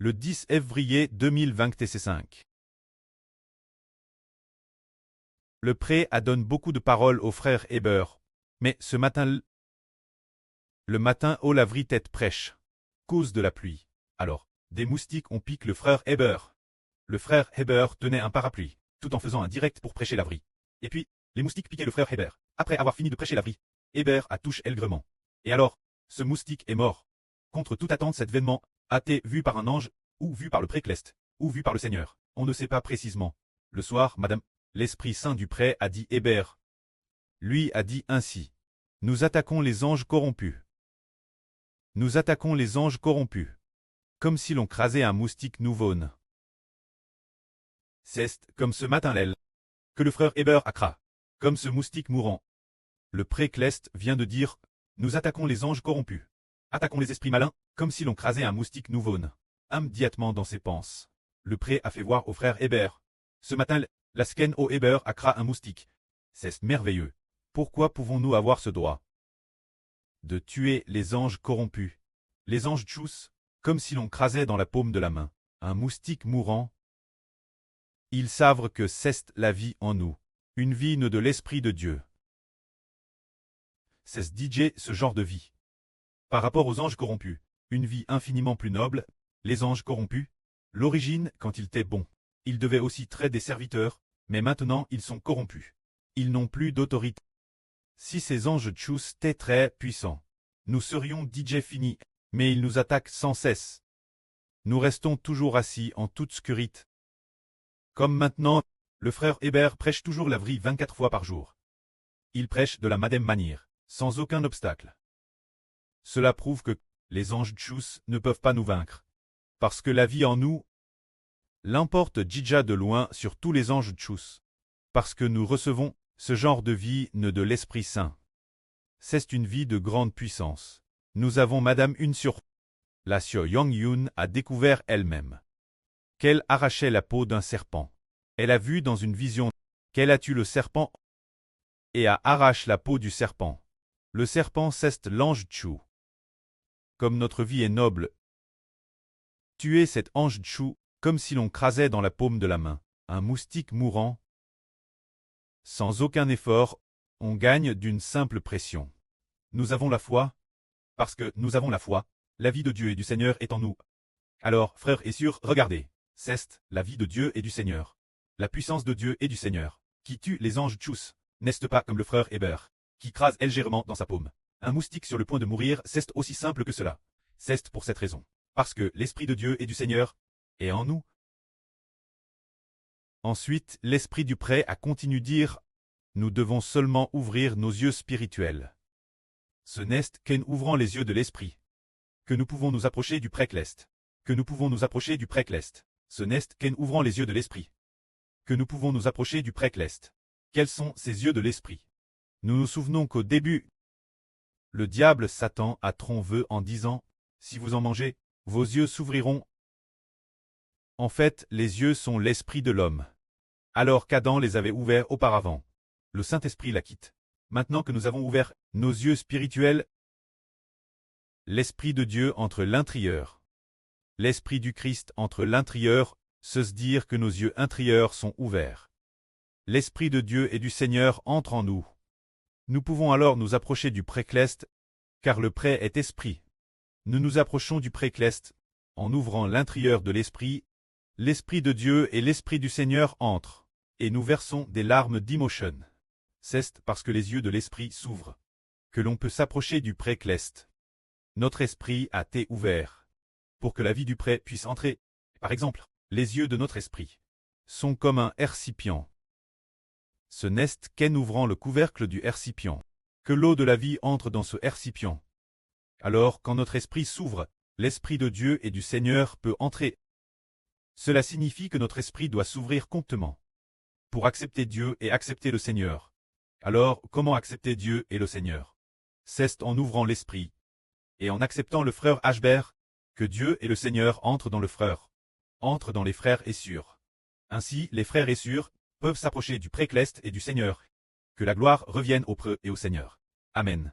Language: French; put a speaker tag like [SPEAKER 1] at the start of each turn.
[SPEAKER 1] Le 10 février 2025. Le pré donne beaucoup de paroles au frère Heber, mais ce matin, le matin, au laverie tête prêche, cause de la pluie. Alors, des moustiques ont piqué le frère Heber. Le frère Heber tenait un parapluie, tout en faisant un direct pour prêcher laverie. Et puis, les moustiques piquaient le frère Heber. Après avoir fini de prêcher laverie, Heber a touché aigrement. Et alors, ce moustique est mort. Contre toute attente, cet événement a été vu par un ange, ou vu par le précleste, ou vu par le Seigneur. On ne sait pas précisément. Le soir, Madame, l'Esprit Saint du pré a dit Heber. Lui a dit ainsi. Nous attaquons les anges corrompus. Nous attaquons les anges corrompus. Comme si l'on crasait un moustique nouveau-né. C'est comme ce matin l'aile. Que le frère Heber a cra. Comme ce moustique mourant. Le précleste vient de dire, nous attaquons les anges corrompus. Attaquons les esprits malins, comme si l'on crasait un moustique nouveau-né. Immédiatement dans ses pensées. Le pré a fait voir au frère Heber. Ce matin, la sken au Heber a cra un moustique. C'est merveilleux. Pourquoi pouvons-nous avoir ce droit de tuer les anges corrompus? Les anges tchous, comme si l'on crasait dans la paume de la main un moustique mourant. Ils savent que c'est la vie en nous, une vie née de l'Esprit de Dieu. C'est DJ ce genre de vie. Par rapport aux anges corrompus, une vie infiniment plus noble, les anges corrompus, l'origine quand ils étaient bons. Ils devaient aussi traiter des serviteurs, mais maintenant ils sont corrompus. Ils n'ont plus d'autorité. Si ces anges tchous étaient très puissants, nous serions DJ finis, mais ils nous attaquent sans cesse. Nous restons toujours assis en toute obscurité. Comme maintenant, le frère Heber prêche toujours laverie 24 fois par jour. Il prêche de la même manière, sans aucun obstacle. Cela prouve que les anges tchous ne peuvent pas nous vaincre. Parce que la vie en nous l'emporte Djidja de loin sur tous les anges tchous. Parce que nous recevons ce genre de vie née de l'Esprit Saint. C'est une vie de grande puissance. Nous avons Madame Une sur la Sio Yang Yun a découvert elle-même qu'elle arrachait la peau d'un serpent. Elle a vu dans une vision qu'elle a tué le serpent et a arraché la peau du serpent. Le serpent c'est l'ange Tchou. Comme notre vie est noble, tuer cet ange Tchou comme si l'on crasait dans la paume de la main un moustique mourant. Sans aucun effort, on gagne d'une simple pression. Nous avons la foi. Parce que nous avons la foi, la vie de Dieu et du Seigneur est en nous. Alors, frères et sœurs, regardez. C'est la vie de Dieu et du Seigneur. La puissance de Dieu et du Seigneur, qui tue les anges tchous, n'est-ce pas comme le frère Heber, qui crase légèrement dans sa paume. Un moustique sur le point de mourir, c'est aussi simple que cela. C'est pour cette raison. Parce que l'Esprit de Dieu et du Seigneur est en nous. Ensuite, l'Esprit du pré a continué de dire, nous devons seulement ouvrir nos yeux spirituels. Ce n'est qu'en ouvrant les yeux de l'Esprit que nous pouvons nous approcher du précleste. Que nous pouvons nous approcher du précleste. Ce n'est qu'en ouvrant les yeux de l'Esprit que nous pouvons nous approcher du précleste. Quels sont ces yeux de l'Esprit? Nous nous souvenons qu'au début, le diable Satan a trompé en disant, si vous en mangez, vos yeux s'ouvriront. En fait, les yeux sont l'esprit de l'homme. Alors qu'Adam les avait ouverts auparavant. Le Saint-Esprit la quitte. Maintenant que nous avons ouvert nos yeux spirituels, l'Esprit de Dieu entre l'intérieur. L'Esprit du Christ entre l'intérieur, se dire que nos yeux intérieurs sont ouverts. L'Esprit de Dieu et du Seigneur entre en nous. Nous pouvons alors nous approcher du précleste, car le pré est esprit. Nous nous approchons du précleste, en ouvrant l'intérieur de l'Esprit, l'Esprit de Dieu et l'Esprit du Seigneur entrent, et nous versons des larmes d'émotion. C'est parce que les yeux de l'Esprit s'ouvrent, que l'on peut s'approcher du précleste. Notre esprit a été ouvert, pour que la vie du pré puisse entrer. Par exemple, les yeux de notre esprit sont comme un récipient. Ce n'est qu'en ouvrant le couvercle du récipient que l'eau de la vie entre dans ce récipient. Alors, quand notre esprit s'ouvre, l'Esprit de Dieu et du Seigneur peut entrer. Cela signifie que notre esprit doit s'ouvrir complètement pour accepter Dieu et accepter le Seigneur. Alors, comment accepter Dieu et le Seigneur? C'est en ouvrant l'esprit et en acceptant le frère Ashber, que Dieu et le Seigneur entrent dans le frère, entrent dans les frères et sœurs. Ainsi, les frères et sœurs peuvent s'approcher du précleste et du Seigneur. Que la gloire revienne au preux et au Seigneur. Amen.